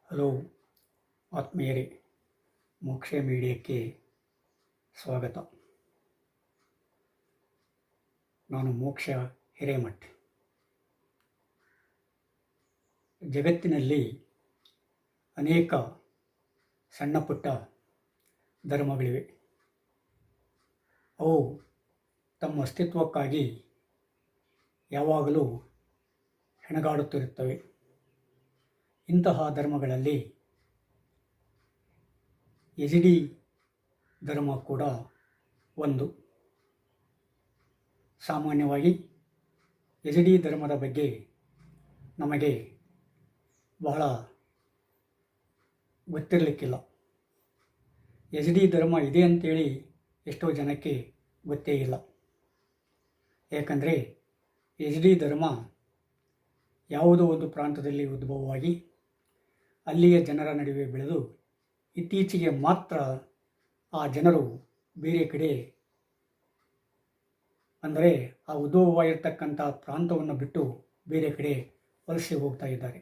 Hello ಆತ್ಮೀಯರೇ, ಮೋಕ್ಷ ಮೀಡಿಯಾಕ್ಕೆ ಸ್ವಾಗತ. ನಾನು ಮೋಕ್ಷ ಹಿರೇಮಠ್. ಜಗತ್ತಿನಲ್ಲಿ ಅನೇಕ ಸಣ್ಣ ಪುಟ್ಟ ಧರ್ಮಗಳಿವೆ. ಅವು ತಮ್ಮ ಅಸ್ತಿತ್ವಕ್ಕಾಗಿ ಯಾವಾಗಲೂ ಹೆಣಗಾಡುತ್ತಿರುತ್ತವೆ. ಇಂತಹ ಧರ್ಮಗಳಲ್ಲಿ ಯಜಿಡಿ ಧರ್ಮ ಕೂಡ ಒಂದು. ಸಾಮಾನ್ಯವಾಗಿ ಯಜಿಡಿ ಧರ್ಮದ ಬಗ್ಗೆ ನಮಗೆ ಬಹಳ ಗೊತ್ತಿರಲಿಕ್ಕಿಲ್ಲ. ಯಜಿಡಿ ಧರ್ಮ ಇದೆ ಅಂತೇಳಿ ಎಷ್ಟೋ ಜನಕ್ಕೆ ಗೊತ್ತೇ ಇಲ್ಲ. ಯಾಕಂದರೆ ಯಜಿಡಿ ಧರ್ಮ ಯಾವುದೋ ಒಂದು ಪ್ರಾಂತದಲ್ಲಿ ಉದ್ಭವವಾಗಿ ಅಲ್ಲಿಯ ಜನರ ನಡುವೆ ಬೆಳೆದು ಇತ್ತೀಚೆಗೆ ಮಾತ್ರ ಆ ಜನರು ಬೇರೆ ಕಡೆ, ಅಂದರೆ ಆ ಉದ್ಭವವಾಗಿರ್ತಕ್ಕಂಥ ಪ್ರಾಂತವನ್ನು ಬಿಟ್ಟು ಬೇರೆ ಕಡೆ ವಲಸೆ ಹೋಗ್ತಾ ಇದ್ದಾರೆ.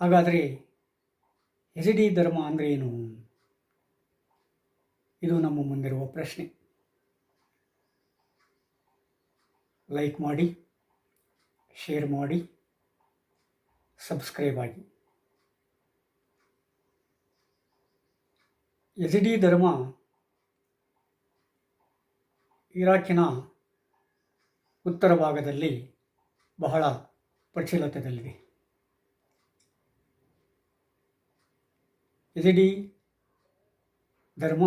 ಹಾಗಾದರೆ ಯಜಿಡಿ ಧರ್ಮ ಅಂದರೆ ಏನು? ಇದು ನಮ್ಮ ಮುಂದಿರುವ ಪ್ರಶ್ನೆ. ಲೈಕ್ ಮಾಡಿ, ಶೇರ್ ಮಾಡಿ, ಸಬ್ಸ್ಕ್ರೈಬ್ ಆಗಿ. ಯಜಿಡಿ ಧರ್ಮ ಇರಾಕಿನ ಉತ್ತರ ಭಾಗದಲ್ಲಿ ಬಹಳ ಪ್ರಚಲಿತದಲ್ಲಿದೆ. ಯಜಿಡಿ ಧರ್ಮ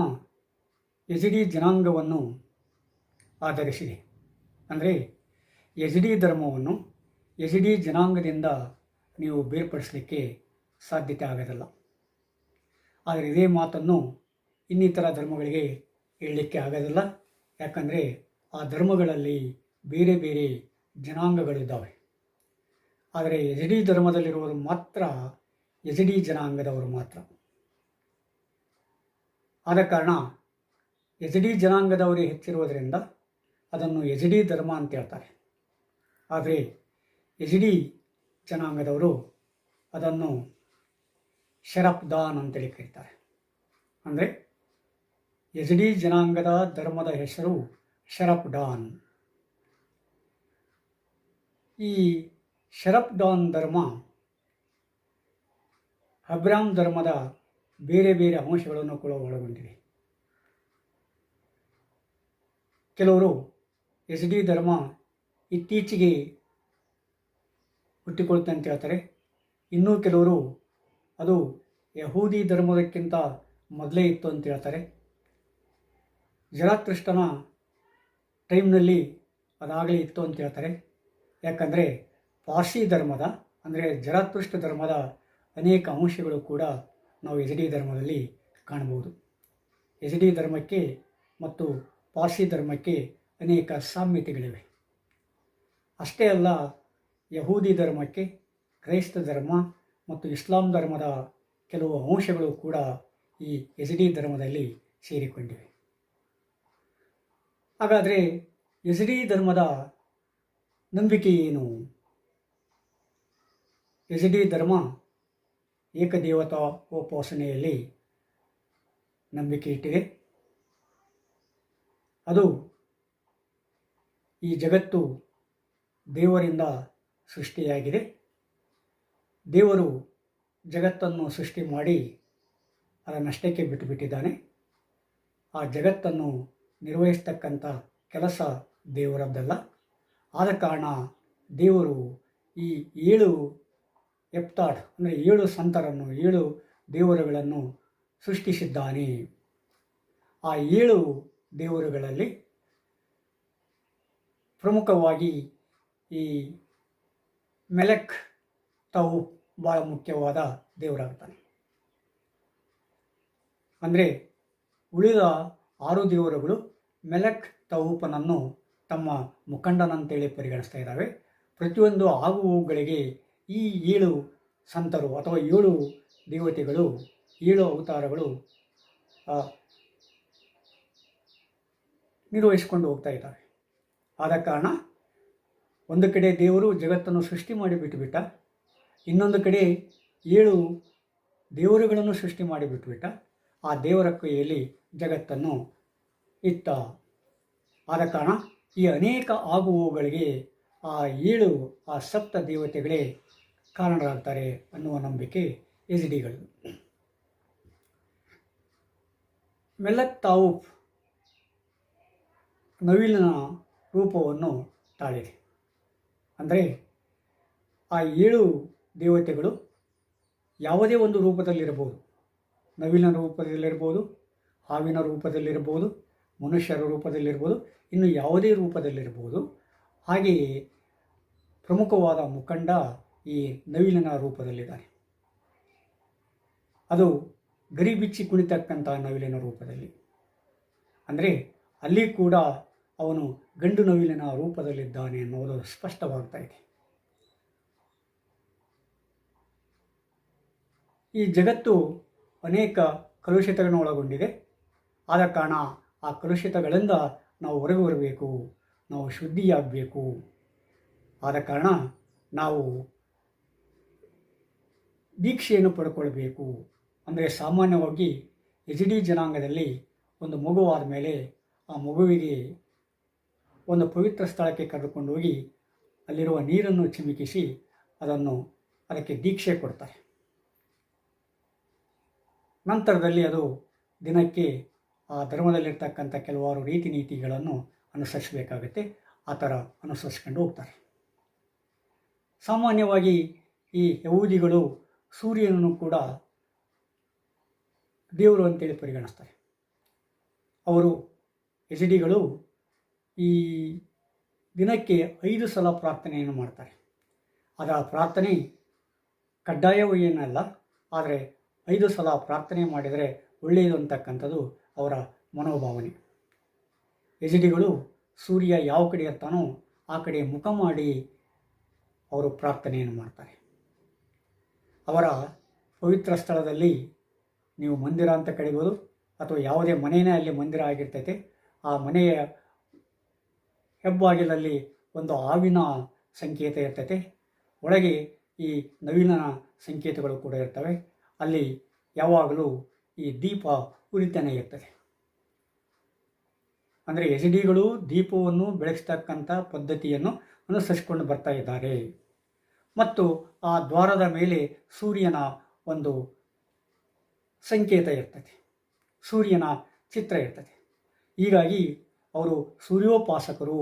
ಯಜಿಡಿ ಜನಾಂಗವನ್ನು ಆಧರಿಸಿದೆ. ಅಂದರೆ ಯಜಿಡಿ ಧರ್ಮವನ್ನು ಯಜಿಡಿ ಜನಾಂಗದಿಂದ ನೀವು ಬೇರ್ಪಡಿಸಲಿಕ್ಕೆ ಸಾಧ್ಯತೆ ಆಗೋದಿಲ್ಲ. ಆದರೆ ಇದೇ ಮಾತನ್ನು ಇನ್ನಿತರ ಧರ್ಮಗಳಿಗೆ ಹೇಳಲಿಕ್ಕೆ ಆಗೋದಿಲ್ಲ. ಯಾಕಂದರೆ ಆ ಧರ್ಮಗಳಲ್ಲಿ ಬೇರೆ ಬೇರೆ ಜನಾಂಗಗಳಿದ್ದಾವೆ. ಆದರೆ ಯಜಿಡಿ ಧರ್ಮದಲ್ಲಿರುವರು ಮಾತ್ರ ಯಜಿಡಿ ಜನಾಂಗದವರು ಮಾತ್ರ. ಆದ ಕಾರಣ ಯಜಿಡಿ ಜನಾಂಗದವರೇ ಹೆಚ್ಚಿರುವುದರಿಂದ ಅದನ್ನು ಯಜಿಡಿ ಧರ್ಮ ಅಂತ ಹೇಳ್ತಾರೆ. ಆದರೆ ಯಜಿಡಿ ಜನಾಂಗದವರು ಅದನ್ನು ಶರಪ್ದಾನ್ ಅಂತೇಳಿ ಕರೀತಾರೆ. ಅಂದರೆ ಯಜಿಡಿ ಜನಾಂಗದ ಧರ್ಮದ ಹೆಸರು ಶರಪ್ಡಾನ್. ಈ ಶರಪ್ಡಾನ್ ಧರ್ಮ ಅಬ್ರಾಮ್ ಧರ್ಮದ ಬೇರೆ ಬೇರೆ ಅಂಶಗಳನ್ನು ಕೂಡ ಒಳಗೊಂಡಿದೆ. ಕೆಲವರು ಯಜಿಡಿ ಧರ್ಮ ಇತ್ತೀಚೆಗೆ ಹುಟ್ಟಿಕೊಳ್ತೆ ಅಂತ ಹೇಳ್ತಾರೆ. ಇನ್ನೂ ಕೆಲವರು ಅದು ಯಹೂದಿ ಧರ್ಮದಕ್ಕಿಂತ ಮೊದಲೇ ಇತ್ತು ಅಂತ ಹೇಳ್ತಾರೆ. ಜರಾತೃಷ್ಟನ ಟೈಮ್ನಲ್ಲಿ ಅದಾಗಲೇ ಇತ್ತು ಅಂತ ಹೇಳ್ತಾರೆ. ಯಾಕಂದರೆ ಪಾರ್ಸಿ ಧರ್ಮದ, ಅಂದರೆ ಜರಾತೃಷ್ಟ ಧರ್ಮದ ಅನೇಕ ಅಂಶಗಳು ಕೂಡ ನಾವು ಯಜಿಡಿ ಧರ್ಮದಲ್ಲಿ ಕಾಣಬಹುದು. ಯಜಿಡಿ ಧರ್ಮಕ್ಕೆ ಮತ್ತು ಪಾರ್ಸಿ ಧರ್ಮಕ್ಕೆ ಅನೇಕ ಸಾಮ್ಯತೆಗಳಿವೆ. ಅಷ್ಟೇ ಅಲ್ಲ, ಯಹೂದಿ ಧರ್ಮಕ್ಕೆ ಕ್ರೈಸ್ತ ಧರ್ಮ ಮತ್ತು ಇಸ್ಲಾಂ ಧರ್ಮದ ಕೆಲವು ಅಂಶಗಳು ಕೂಡ ಈ ಯಜಿಡಿ ಧರ್ಮದಲ್ಲಿ ಸೇರಿಕೊಂಡಿವೆ. ಹಾಗಾದರೆ ಯಜಿಡಿ ಧರ್ಮದ ನಂಬಿಕೆ ಏನು? ಯಜಿಡಿ ಧರ್ಮ ಏಕದೇವತಾ ಉಪಾಸನೆಯಲ್ಲಿ ನಂಬಿಕೆ ಇಟ್ಟಿದೆ. ಅದು ಈ ಜಗತ್ತು ದೇವರಿಂದ ಸೃಷ್ಟಿಯಾಗಿದೆ. ದೇವರು ಜಗತ್ತನ್ನು ಸೃಷ್ಟಿ ಮಾಡಿ ಅದನ್ನಷ್ಟಕ್ಕೆ ಬಿಟ್ಟುಬಿಟ್ಟಿದ್ದಾನೆ. ಆ ಜಗತ್ತನ್ನು ನಿರ್ವಹಿಸ್ತಕ್ಕಂಥ ಕೆಲಸ ದೇವರದ್ದಲ್ಲ. ಆದ ಕಾರಣ ದೇವರು ಈ 7 ಎಪ್ತಾಡ್, ಅಂದರೆ 7 ಸಂತರನ್ನು, 7 ದೇವರುಗಳನ್ನು ಸೃಷ್ಟಿಸಿದ್ದಾನೆ. ಆ 7 ದೇವರುಗಳಲ್ಲಿ ಪ್ರಮುಖವಾಗಿ ಈ ಮೆಲೆಕ್ ತಾವು ಭಾಳ ಮುಖ್ಯವಾದ ದೇವರಾಗ್ತಾನೆ. ಅಂದರೆ ಉಳಿದ 6 ದೇವರುಗಳು ಮೆಲೆಕ್ ತೌಪನನ್ನು ತಮ್ಮ ಮುಖಂಡನಂತೇಳಿ ಪರಿಗಣಿಸ್ತಾ ಇದ್ದಾವೆ. ಪ್ರತಿಯೊಂದು ಆಗುವುಗಳಿಗೆ ಈ 7 ಸಂತರು ಅಥವಾ 7 ದೇವತೆಗಳು, 7 ಅವತಾರಗಳು ನಿರ್ವಹಿಸಿಕೊಂಡು ಹೋಗ್ತಾ ಇದ್ದಾವೆ. ಆದ ಕಾರಣ ಒಂದು ಕಡೆ ದೇವರು ಜಗತ್ತನ್ನು ಸೃಷ್ಟಿ ಮಾಡಿ ಬಿಟ್ಟುಬಿಟ್ಟ, ಇನ್ನೊಂದು ಕಡೆ 7 ದೇವರುಗಳನ್ನು ಸೃಷ್ಟಿ ಮಾಡಿ ಬಿಟ್ಟುಬಿಟ್ಟ. ಆ ದೇವರ ಕೈಯಲ್ಲಿ ಜಗತ್ತನ್ನು ಇತ್ತ. ಆದ ಕಾರಣ ಈ ಅನೇಕ ಆಗುವುಗಳಿಗೆ ಆ 7 ಆ ಸಪ್ತ ದೇವತೆಗಳೇ ಕಾರಣರಾಗ್ತಾರೆ ಅನ್ನುವ ನಂಬಿಕೆ ಯಜಿಡಿಗಳು. ಮೆಲಕ್ ತಾವೂಫ್ ನವಿಲಿನ ರೂಪವನ್ನು ತಾಳಿದೆ. ಅಂದರೆ ಆ 7 ದೇವತೆಗಳು ಯಾವುದೇ ಒಂದು ರೂಪದಲ್ಲಿರಬಹುದು. ನವಿಲಿನ ರೂಪದಲ್ಲಿರ್ಬೋದು, ಹಾವಿನ ರೂಪದಲ್ಲಿರ್ಬೋದು, ಮನುಷ್ಯರ ರೂಪದಲ್ಲಿರ್ಬೋದು, ಇನ್ನು ಯಾವುದೇ ರೂಪದಲ್ಲಿರ್ಬೋದು. ಹಾಗೆಯೇ ಪ್ರಮುಖವಾದ ಮುಖಂಡ ಈ ನವಿಲಿನ ರೂಪದಲ್ಲಿದ್ದಾನೆ. ಅದು ಗರಿ ಬಿಚ್ಚಿ ಕುಣಿತಕ್ಕಂಥ ನವಿಲಿನ ರೂಪದಲ್ಲಿ. ಅಂದರೆ ಅಲ್ಲಿ ಕೂಡ ಅವನು ಗಂಡು ನವಿಲಿನ ರೂಪದಲ್ಲಿದ್ದಾನೆ ಅನ್ನೋದು ಸ್ಪಷ್ಟವಾಗ್ತಾ ಇದೆ. ಈ ಜಗತ್ತು ಅನೇಕ ಕಲುಷಿತಗಳನ್ನು ಒಳಗೊಂಡಿದೆ. ಆದ ಕಾರಣ ಆ ಕಲುಷಿತಗಳಿಂದ ನಾವು ಹೊರಗೆ ಬರಬೇಕು, ನಾವು ಶುದ್ಧಿಯಾಗಬೇಕು. ಆದ ಕಾರಣ ನಾವು ದೀಕ್ಷೆಯನ್ನು ಪಡ್ಕೊಳ್ಬೇಕು. ಅಂದರೆ ಸಾಮಾನ್ಯವಾಗಿ ಯಜಿಡಿ ಜನಾಂಗದಲ್ಲಿ ಒಂದು ಮಗುವಾದ ಮೇಲೆ ಆ ಮಗುವಿಗೆ ಒಂದು ಪವಿತ್ರ ಸ್ಥಳಕ್ಕೆ ಕರೆದುಕೊಂಡು ಹೋಗಿ ಅಲ್ಲಿರುವ ನೀರನ್ನು ಚಿಮುಕಿಸಿ ಅದಕ್ಕೆ ದೀಕ್ಷೆ ಕೊಡ್ತಾರೆ. ನಂತರದಲ್ಲಿ ಅದು ದಿನಕ್ಕೆ ಆ ಧರ್ಮದಲ್ಲಿರ್ತಕ್ಕಂಥ ಕೆಲವಾರು ರೀತಿ ನೀತಿಗಳನ್ನು ಅನುಸರಿಸಬೇಕಾಗುತ್ತೆ. ಆ ಥರ ಅನುಸರಿಸ್ಕೊಂಡು ಹೋಗ್ತಾರೆ. ಸಾಮಾನ್ಯವಾಗಿ ಈ ಯಹೂದಿಗಳು ಸೂರ್ಯನನ್ನು ಕೂಡ ದೇವರು ಅಂತೇಳಿ ಪರಿಗಣಿಸ್ತಾರೆ. ಅವರು ಯಜಿಡಿಗಳು ಈ ದಿನಕ್ಕೆ 5 ಸಲ ಪ್ರಾರ್ಥನೆಯನ್ನು ಮಾಡ್ತಾರೆ. ಅದರ ಪ್ರಾರ್ಥನೆ ಕಡ್ಡಾಯವೇನಲ್ಲ, ಆದರೆ 5 ಸಲ ಪ್ರಾರ್ಥನೆ ಮಾಡಿದರೆ ಒಳ್ಳೆಯದು ಅಂತಕ್ಕಂಥದ್ದು ಅವರ ಮನೋಭಾವನೆ. ಯಜಿಡಿಗಳು ಸೂರ್ಯ ಯಾವ ಕಡೆ ಇರ್ತಾನೋ ಆ ಕಡೆ ಮುಖ ಮಾಡಿ ಅವರು ಪ್ರಾರ್ಥನೆಯನ್ನು ಮಾಡ್ತಾರೆ. ಅವರ ಪವಿತ್ರ ಸ್ಥಳದಲ್ಲಿ ನೀವು ಮಂದಿರ ಅಂತ ಕರೀಬೋದು, ಅಥವಾ ಯಾವುದೇ ಮನೆಯೇ ಅಲ್ಲಿ ಮಂದಿರ ಆಗಿರ್ತೈತೆ. ಆ ಮನೆಯ ಹೆಬ್ಬಾಗಿಲಲ್ಲಿ ಒಂದು ಹಾವಿನ ಸಂಕೇತ ಇರ್ತೈತೆ, ಒಳಗೆ ಈ ನವಿಲಿನ ಸಂಕೇತಗಳು ಕೂಡ ಇರ್ತವೆ. ಅಲ್ಲಿ ಯಾವಾಗಲೂ ಈ ದೀಪ ಉರಿತಾನೆ ಇರ್ತದೆ. ಅಂದರೆ ಯಜಿಡಿಗಳು ದೀಪವನ್ನು ಬೆಳೆಸ್ತಕ್ಕಂಥ ಪದ್ಧತಿಯನ್ನು ಅನುಸರಿಸಿಕೊಂಡು ಬರ್ತಾ ಇದ್ದಾರೆ. ಮತ್ತು ಆ ದ್ವಾರದ ಮೇಲೆ ಸೂರ್ಯನ ಒಂದು ಸಂಕೇತ ಇರ್ತದೆ, ಸೂರ್ಯನ ಚಿತ್ರ ಇರ್ತದೆ. ಹೀಗಾಗಿ ಅವರು ಸೂರ್ಯೋಪಾಸಕರು.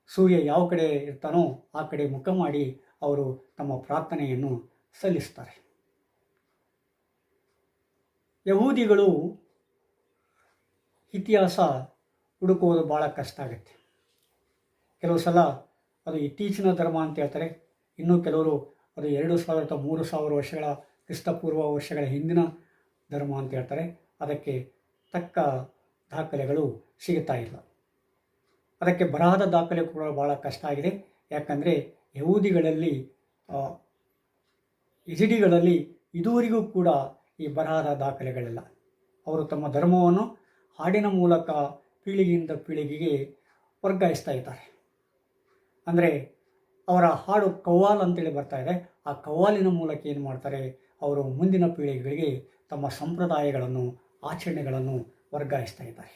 ಸೂರ್ಯ ಯಾವ ಕಡೆ ಇರ್ತಾನೋ ಆ ಕಡೆ ಮುಖ ಮಾಡಿ ಅವರು ತಮ್ಮ ಪ್ರಾರ್ಥನೆಯನ್ನು ಸಲ್ಲಿಸ್ತಾರೆ. ಯಹೂದಿಗಳು ಇತಿಹಾಸ ಹುಡುಕುವುದು ಭಾಳ ಕಷ್ಟ ಆಗುತ್ತೆ. ಕೆಲವು ಸಲ ಅದು ಇತ್ತೀಚಿನ ಧರ್ಮ ಅಂತ ಹೇಳ್ತಾರೆ, ಇನ್ನೂ ಕೆಲವರು ಅದು 2000 ಅಥವಾ 3000 ವರ್ಷಗಳ ಕ್ರಿಸ್ತಪೂರ್ವ ವರ್ಷಗಳ ಹಿಂದಿನ ಧರ್ಮ ಅಂತ ಹೇಳ್ತಾರೆ. ಅದಕ್ಕೆ ತಕ್ಕ ದಾಖಲೆಗಳು ಸಿಗುತ್ತಾ ಇಲ್ಲ. ಅದಕ್ಕೆ ಬರಹದ ದಾಖಲೆ ಕೂಡ ಭಾಳ ಕಷ್ಟ ಆಗಿದೆ. ಯಾಕಂದರೆ ಯಹೂದಿಗಳಲ್ಲಿ ಯಜಿಡಿಗಳಲ್ಲಿ ಇದುವರೆಗೂ ಕೂಡ ಈ ಬರಹದ ದಾಖಲೆಗಳಿಲ್ಲ. ಅವರು ತಮ್ಮ ಧರ್ಮವನ್ನು ಹಾಡಿನ ಮೂಲಕ ಪೀಳಿಗೆಯಿಂದ ಪೀಳಿಗೆಗೆ ವರ್ಗಾಯಿಸ್ತಾ ಇದ್ದಾರೆ. ಅಂದರೆ ಅವರ ಹಾಡು ಕವ್ವಾಲ್ ಅಂತೇಳಿ ಬರ್ತಾ ಇದೆ. ಆ ಕವ್ವಾಲಿನ ಮೂಲಕ ಏನು ಮಾಡ್ತಾರೆ, ಅವರು ಮುಂದಿನ ಪೀಳಿಗೆಗಳಿಗೆ ತಮ್ಮ ಸಂಪ್ರದಾಯಗಳನ್ನು, ಆಚರಣೆಗಳನ್ನು ವರ್ಗಾಯಿಸ್ತಾ ಇದ್ದಾರೆ.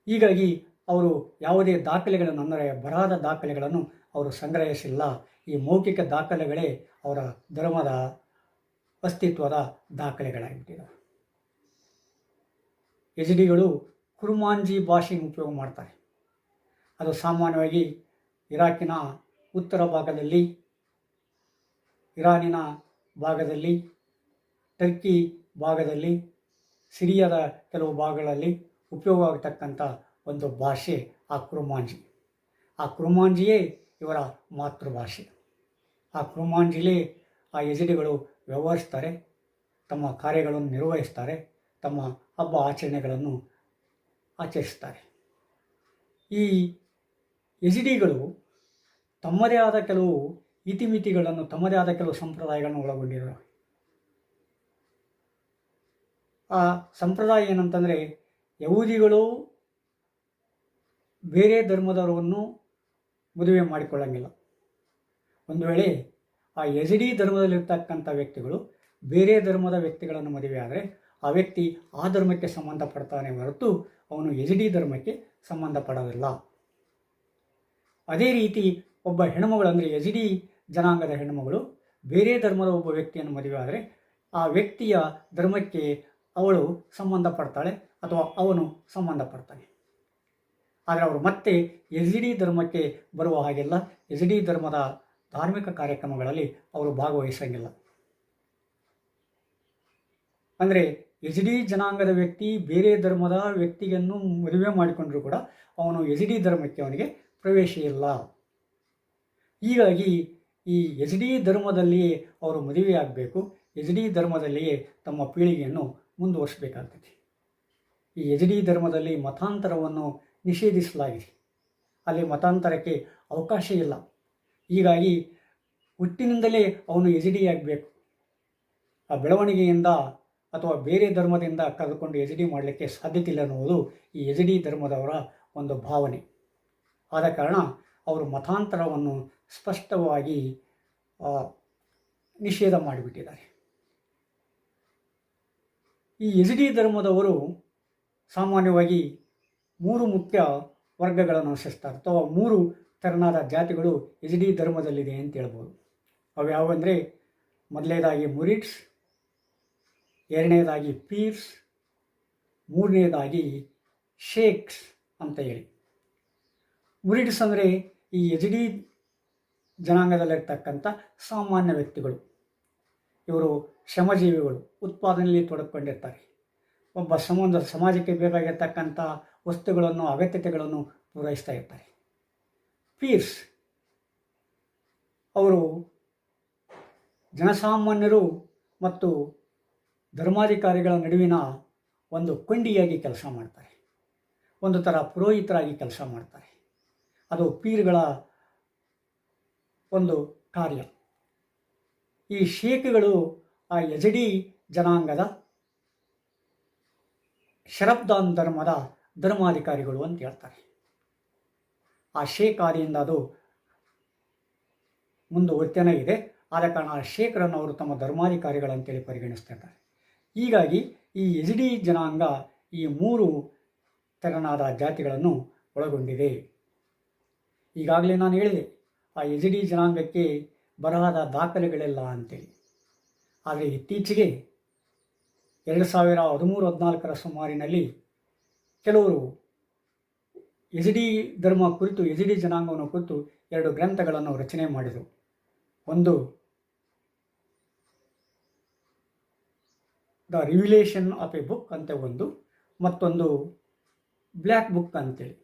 ಹೀಗಾಗಿ ಅವರು ಯಾವುದೇ ದಾಖಲೆಗಳನ್ನು, ಅಂದರೆ ಬರಹದ ದಾಖಲೆಗಳನ್ನು ಅವರು ಸಂಗ್ರಹಿಸಿಲ್ಲ. ಈ ಮೌಖಿಕ ದಾಖಲೆಗಳೇ ಅವರ ಧರ್ಮದ ಅಸ್ತಿತ್ವದ ದಾಖಲೆಗಳಾಗಿಬಿಟ್ಟಿವೆ. ಯಜಿಡಿಗಳು ಕುರ್ಮಾಂಜಿ ಭಾಷೆಯನ್ನು ಉಪಯೋಗ ಮಾಡ್ತಾರೆ. ಅದು ಸಾಮಾನ್ಯವಾಗಿ ಇರಾಕಿನ ಉತ್ತರ ಭಾಗದಲ್ಲಿ, ಇರಾನಿನ ಭಾಗದಲ್ಲಿ, ಟರ್ಕಿ ಭಾಗದಲ್ಲಿ, ಸಿರಿಯಾದ ಕೆಲವು ಭಾಗಗಳಲ್ಲಿ ಉಪಯೋಗವಾಗತಕ್ಕಂಥ ಒಂದು ಭಾಷೆ ಆ ಕುರ್ಮಾಂಜಿ. ಆ ಕುರ್ಮಾಂಜಿಯೇ ಇವರ ಮಾತೃಭಾಷೆ. ಆ ಕುರ್ಮಾಂಜಿಲೇ ಆ ಯಜಿಡಿಗಳು ವ್ಯವಹರಿಸ್ತಾರೆ, ತಮ್ಮ ಕಾರ್ಯಗಳನ್ನು ನಿರ್ವಹಿಸ್ತಾರೆ, ತಮ್ಮ ಹಬ್ಬ ಆಚರಣೆಗಳನ್ನು ಆಚರಿಸ್ತಾರೆ. ಈ ಯಜಿಡಿಗಳು ತಮ್ಮದೇ ಆದ ಕೆಲವು ಇತಿಮಿತಿಗಳನ್ನು, ತಮ್ಮದೇ ಆದ ಕೆಲವು ಸಂಪ್ರದಾಯಗಳನ್ನು ಒಳಗೊಂಡಿದ್ದಾರೆ. ಆ ಸಂಪ್ರದಾಯ ಏನಂತಂದರೆ, ಯಹೂದಿಗಳು ಬೇರೆ ಧರ್ಮದವರನ್ನು ಮದುವೆ ಮಾಡಿಕೊಳ್ಳಂಗಿಲ್ಲ. ಒಂದು ವೇಳೆ ಆ ಯಜಿಡಿ ಧರ್ಮದಲ್ಲಿರ್ತಕ್ಕಂಥ ವ್ಯಕ್ತಿಗಳು ಬೇರೆ ಧರ್ಮದ ವ್ಯಕ್ತಿಗಳನ್ನು ಮದುವೆ ಆದರೆ ಆ ವ್ಯಕ್ತಿ ಆ ಧರ್ಮಕ್ಕೆ ಸಂಬಂಧಪಡ್ತಾನೆ ಹೊರತು ಅವನು ಯಜಿಡಿ ಧರ್ಮಕ್ಕೆ ಸಂಬಂಧಪಡೋದಿಲ್ಲ. ಅದೇ ರೀತಿ ಒಬ್ಬ ಹೆಣ್ಣುಮಗಳು ಅಂದರೆ ಯಜಿಡಿ ಜನಾಂಗದ ಹೆಣ್ಣುಮಗಳು ಬೇರೆ ಧರ್ಮದ ಒಬ್ಬ ವ್ಯಕ್ತಿಯನ್ನು ಮದುವೆ ಆದರೆ ಆ ವ್ಯಕ್ತಿಯ ಧರ್ಮಕ್ಕೆ ಅವಳು ಸಂಬಂಧಪಡ್ತಾಳೆ ಅಥವಾ ಅವನು ಸಂಬಂಧಪಡ್ತಾನೆ. ಆದರೆ ಅವರು ಮತ್ತೆ ಯಜಿಡಿ ಧರ್ಮಕ್ಕೆ ಬರುವ ಹಾಗಿಲ್ಲ. ಯಜಿಡಿ ಧರ್ಮದ ಧಾರ್ಮಿಕ ಕಾರ್ಯಕ್ರಮಗಳಲ್ಲಿ ಅವರು ಭಾಗವಹಿಸಂಗಿಲ್ಲ. ಅಂದರೆ ಯಜಿಡಿ ಜನಾಂಗದ ವ್ಯಕ್ತಿ ಬೇರೆ ಧರ್ಮದ ವ್ಯಕ್ತಿಯನ್ನು ಮದುವೆ ಮಾಡಿಕೊಂಡರೂ ಕೂಡ ಅವನು ಯಜಿಡಿ ಧರ್ಮಕ್ಕೆ ಅವನಿಗೆ ಪ್ರವೇಶ ಇಲ್ಲ. ಹೀಗಾಗಿ ಈ ಯಜಿಡಿ ಧರ್ಮದಲ್ಲಿಯೇ ಅವರು ಮದುವೆಯಾಗಬೇಕು, ಯಜಿಡಿ ಧರ್ಮದಲ್ಲಿಯೇ ತಮ್ಮ ಪೀಳಿಗೆಯನ್ನು ಮುಂದುವರಿಸಬೇಕಾಗ್ತದೆ. ಈ ಯಜಿಡಿ ಧರ್ಮದಲ್ಲಿ ಮತಾಂತರವನ್ನು ನಿಷೇಧಿಸಲಾಗಿದೆ. ಅಲ್ಲಿ ಮತಾಂತರಕ್ಕೆ ಅವಕಾಶ ಇಲ್ಲ. ಹೀಗಾಗಿ ಹುಟ್ಟಿನಿಂದಲೇ ಅವನು ಯಜಿಡಿ ಆಗಬೇಕು. ಆ ಬೆಳವಣಿಗೆಯಿಂದ ಅಥವಾ ಬೇರೆ ಧರ್ಮದಿಂದ ಕರೆದುಕೊಂಡು ಯಜಿಡಿ ಮಾಡಲಿಕ್ಕೆ ಸಾಧ್ಯತೆ ಇಲ್ಲ ಅನ್ನುವುದು ಈ ಯಜಿಡಿ ಧರ್ಮದವರ ಒಂದು ಭಾವನೆ. ಆದ ಕಾರಣ ಅವರು ಮತಾಂತರವನ್ನು ಸ್ಪಷ್ಟವಾಗಿ ನಿಷೇಧ ಮಾಡಿಬಿಟ್ಟಿದ್ದಾರೆ. ಈ ಯಜಿಡಿ ಧರ್ಮದವರು ಸಾಮಾನ್ಯವಾಗಿ 3 ಮುಖ್ಯ ವರ್ಗಗಳನ್ನು ಅನುಸರಿಸ್ತಾರೆ ಅಥವಾ 3 ತೆರನಾದ ಜಾತಿಗಳು ಯಜಿಡಿ ಧರ್ಮದಲ್ಲಿದೆ ಅಂತ ಹೇಳ್ಬೋದು. ಅವು ಯಾವುವೆಂದರೆ ಮೊದಲನೇದಾಗಿ ಮುರಿಡ್ಸ್, ಎರಡನೇದಾಗಿ ಪೀರ್ಸ್, ಮೂರನೇದಾಗಿ ಶೇಖ್ಸ್ ಅಂತ ಹೇಳಿ. ಮುರಿಡ್ಸ್ ಅಂದರೆ ಈ ಯಜಿಡಿ ಜನಾಂಗದಲ್ಲಿರ್ತಕ್ಕಂಥ ಸಾಮಾನ್ಯ ವ್ಯಕ್ತಿಗಳು. ಇವರು ಶ್ರಮಜೀವಿಗಳು, ಉತ್ಪಾದನೆಯಲ್ಲಿ ತೊಡಗಿಕೊಂಡಿರ್ತಾರೆ. ಒಬ್ಬ ಸಮಾಜಕ್ಕೆ ಬೇಕಾಗಿರ್ತಕ್ಕಂಥ ವಸ್ತುಗಳನ್ನು ಅಗತ್ಯತೆಗಳನ್ನು ಪೂರೈಸ್ತಾ ಇರ್ತಾರೆ. ಪೀರ್ಸ್ ಅವರು ಜನಸಾಮಾನ್ಯರು ಮತ್ತು ಧರ್ಮಾಧಿಕಾರಿಗಳ ನಡುವಿನ ಒಂದು ಕೊಂಡಿಯಾಗಿ ಕೆಲಸ ಮಾಡ್ತಾರೆ. ಒಂದು ಥರ ಪುರೋಹಿತರಾಗಿ ಕೆಲಸ ಮಾಡ್ತಾರೆ. ಅದು ಪೀರ್ಗಳ ಒಂದು ಕಾರ್ಯ. ಈ ಶೇಖ್ಗಳು ಆ ಯಜಿಡಿ ಜನಾಂಗದ ಶರಬ್ದಾನ್ ಧರ್ಮದ ಧರ್ಮಾಧಿಕಾರಿಗಳು ಅಂತ ಹೇಳ್ತಾರೆ. ಆ ಶೇಖ್ ಆದಿಯಿಂದ ಅದು ಮುಂದುವರ್ತನೆ ಇದೆ. ಆದ ಕಾರಣ ಆ ಶೇಖರನ್ನು ಅವರು ತಮ್ಮ ಧರ್ಮಾಧಿಕಾರಿಗಳಂತೇಳಿ ಪರಿಗಣಿಸ್ತಾ ಇದ್ದಾರೆ. ಹೀಗಾಗಿ ಈ ಯಜಿಡಿ ಜನಾಂಗ ಈ 3 ತೆರನಾದ ಜಾತಿಗಳನ್ನು ಒಳಗೊಂಡಿದೆ. ಈಗಾಗಲೇ ನಾನು ಹೇಳಿದೆ ಆ ಯಜಿಡಿ ಜನಾಂಗಕ್ಕೆ ಬರಹದ ದಾಖಲೆಗಳಿಲ್ಲ ಅಂತೇಳಿ. ಆದರೆ ಇತ್ತೀಚೆಗೆ 2013-14 ಸುಮಾರಿನಲ್ಲಿ ಕೆಲವರು ಯಜಿಡಿ ಧರ್ಮ ಕುರಿತು, ಯಜಿಡಿ ಜನಾಂಗವನ್ನು ಕುರಿತು 2 ಗ್ರಂಥಗಳನ್ನು ರಚನೆ ಮಾಡಿದರು. ಒಂದು ದ ರಿವಿಲೇಷನ್ ಆಫ್ ಎ ಬುಕ್ ಅಂತ ಒಂದು, ಮತ್ತೊಂದು ಬ್ಲ್ಯಾಕ್ ಬುಕ್ ಅಂತೇಳಿ.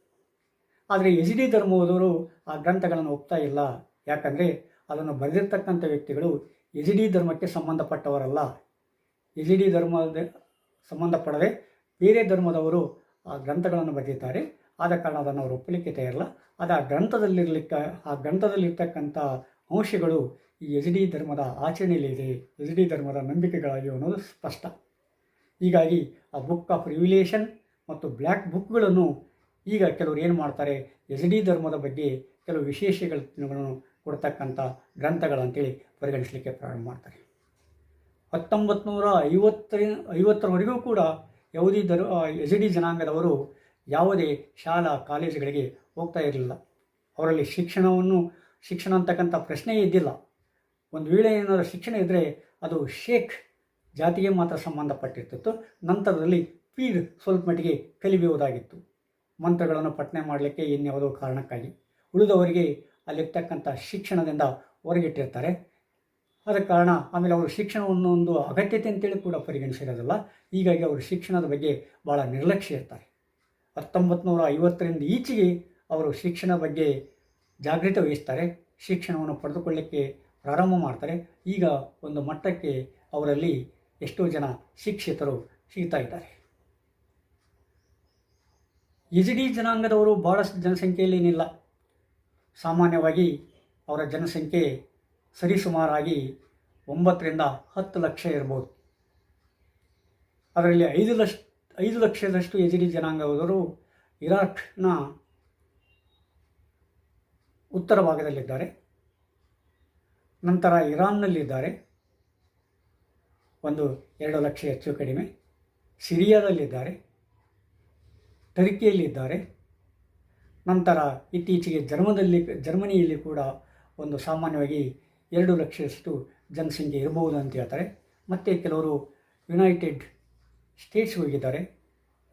ಆದರೆ ಯಜಿಡಿ ಧರ್ಮದವರು ಆ ಗ್ರಂಥಗಳನ್ನು ಒಪ್ತಾ ಇಲ್ಲ. ಯಾಕಂದರೆ ಅದನ್ನು ಬರೆದಿರ್ತಕ್ಕಂಥ ವ್ಯಕ್ತಿಗಳು ಯಜಿಡಿ ಧರ್ಮಕ್ಕೆ ಸಂಬಂಧಪಟ್ಟವರಲ್ಲ. ಯಜಿಡಿ ಧರ್ಮದ ಸಂಬಂಧಪಡದೆ ಬೇರೆ ಧರ್ಮದವರು ಆ ಗ್ರಂಥಗಳನ್ನು ಬರೆದಿದ್ದಾರೆ. ಆದ ಕಾರಣ ಅದನ್ನು ಅವರು ಒಪ್ಪಲಿಕ್ಕೆ ತಯಾರಿಲ್ಲ. ಅದು ಆ ಗ್ರಂಥದಲ್ಲಿರ್ತಕ್ಕಂಥ ಅಂಶಗಳು ಈ ಯಜಿಡಿ ಧರ್ಮದ ಆಚರಣೆಯಲ್ಲಿದೆ, ಯಜಿಡಿ ಧರ್ಮದ ನಂಬಿಕೆಗಳಾಗಿವೆ ಅನ್ನೋದು ಸ್ಪಷ್ಟ. ಹೀಗಾಗಿ ಆ ಬುಕ್ ಆಫ್ ರಿವಿಲೇಷನ್ ಮತ್ತು ಬ್ಲ್ಯಾಕ್ ಬುಕ್ಗಳನ್ನು ಈಗ ಕೆಲವರು ಏನು ಮಾಡ್ತಾರೆ, ಯಜಿಡಿ ಧರ್ಮದ ಬಗ್ಗೆ ಕೆಲವು ವಿಶೇಷಗಳನ್ನು ಕೊಡ್ತಕ್ಕಂಥ ಗ್ರಂಥಗಳಂತೇಳಿ ಪರಿಗಣಿಸಲಿಕ್ಕೆ ಪ್ರಾರಂಭ ಮಾಡ್ತಾರೆ. 1950ರವರೆಗೂ ಕೂಡ ಯಜಿಡಿ ಜನಾಂಗದವರು ಯಾವುದೇ ಶಾಲಾ ಕಾಲೇಜುಗಳಿಗೆ ಹೋಗ್ತಾ ಇರಲಿಲ್ಲ. ಅವರಲ್ಲಿ ಶಿಕ್ಷಣ ಅಂತಕ್ಕಂಥ ಪ್ರಶ್ನೆಯೇ ಇದ್ದಿಲ್ಲ. ಒಂದು ವೇಳೆ ಏನಾದರೂ ಶಿಕ್ಷಣ ಇದ್ದರೆ ಅದು ಶೇಖ್ ಜಾತಿಗೆ ಮಾತ್ರ ಸಂಬಂಧಪಟ್ಟಿರ್ತಿತ್ತು. ನಂತರದಲ್ಲಿ ಪೀರ್ ಸ್ವಲ್ಪ ಮಟ್ಟಿಗೆ ಕಲಿಬಹುದಾಗಿತ್ತು, ಮಂತ್ರಗಳನ್ನು ಪಠನೆ ಮಾಡಲಿಕ್ಕೆ ಇನ್ಯಾವುದೋ ಕಾರಣಕ್ಕಾಗಿ. ಉಳಿದವರಿಗೆ ಅಲ್ಲಿರ್ತಕ್ಕಂಥ ಶಿಕ್ಷಣದಿಂದ ಹೊರಗಿಟ್ಟಿರ್ತಾರೆ. ಆದ ಕಾರಣ ಆಮೇಲೆ ಅವರು ಶಿಕ್ಷಣವನ್ನು ಒಂದು ಅಗತ್ಯತೆ ಅಂತೇಳಿ ಕೂಡ ಪರಿಗಣಿಸಿರೋದಿಲ್ಲ. ಹೀಗಾಗಿ ಅವರು ಶಿಕ್ಷಣದ ಬಗ್ಗೆ ಭಾಳ ನಿರ್ಲಕ್ಷ್ಯ ಇರ್ತಾರೆ. 1950ರಿಂದ ಈಚೆಗೆ ಅವರು ಶಿಕ್ಷಣ ಬಗ್ಗೆ ಜಾಗೃತಿ ವಹಿಸ್ತಾರೆ, ಶಿಕ್ಷಣವನ್ನು ಪಡೆದುಕೊಳ್ಳಲಿಕ್ಕೆ ಪ್ರಾರಂಭ ಮಾಡ್ತಾರೆ. ಈಗ ಒಂದು ಮಟ್ಟಕ್ಕೆ ಅವರಲ್ಲಿ ಎಷ್ಟೋ ಜನ ಶಿಕ್ಷಿತರು ಸಿಗ್ತಾ ಇದ್ದಾರೆ. ಯಜಿಡಿ ಜನಾಂಗದವರು ಭಾಳಷ್ಟು ಜನಸಂಖ್ಯೆಯಲ್ಲೇನಿಲ್ಲ. ಸಾಮಾನ್ಯವಾಗಿ ಅವರ ಜನಸಂಖ್ಯೆ ಸರಿಸುಮಾರಾಗಿ 9ರಿಂದ 10 ಲಕ್ಷ ಇರ್ಬೋದು. ಅದರಲ್ಲಿ 5 ಲಕ್ಷದಷ್ಟು ಯಜಿಡಿ ಜನಾಂಗದವರು ಇರಾಕ್ನ ಉತ್ತರ ಭಾಗದಲ್ಲಿದ್ದಾರೆ. ನಂತರ ಇರಾನ್ನಲ್ಲಿದ್ದಾರೆ, 2 ಲಕ್ಷ ಹೆಚ್ಚು ಕಡಿಮೆ. ಸಿರಿಯಾದಲ್ಲಿದ್ದಾರೆ, ಟರ್ಕಿಯಲ್ಲಿದ್ದಾರೆ. ನಂತರ ಇತ್ತೀಚೆಗೆ ಜರ್ಮನಿಯಲ್ಲಿ ಕೂಡ ಸಾಮಾನ್ಯವಾಗಿ 2 ಲಕ್ಷದಷ್ಟು ಜನಸಂಖ್ಯೆ ಇರಬಹುದು ಅಂತ ಹೇಳ್ತಾರೆ. ಮತ್ತು ಕೆಲವರು ಯುನೈಟೆಡ್ ಸ್ಟೇಟ್ಸ್ ಹೋಗಿದ್ದಾರೆ,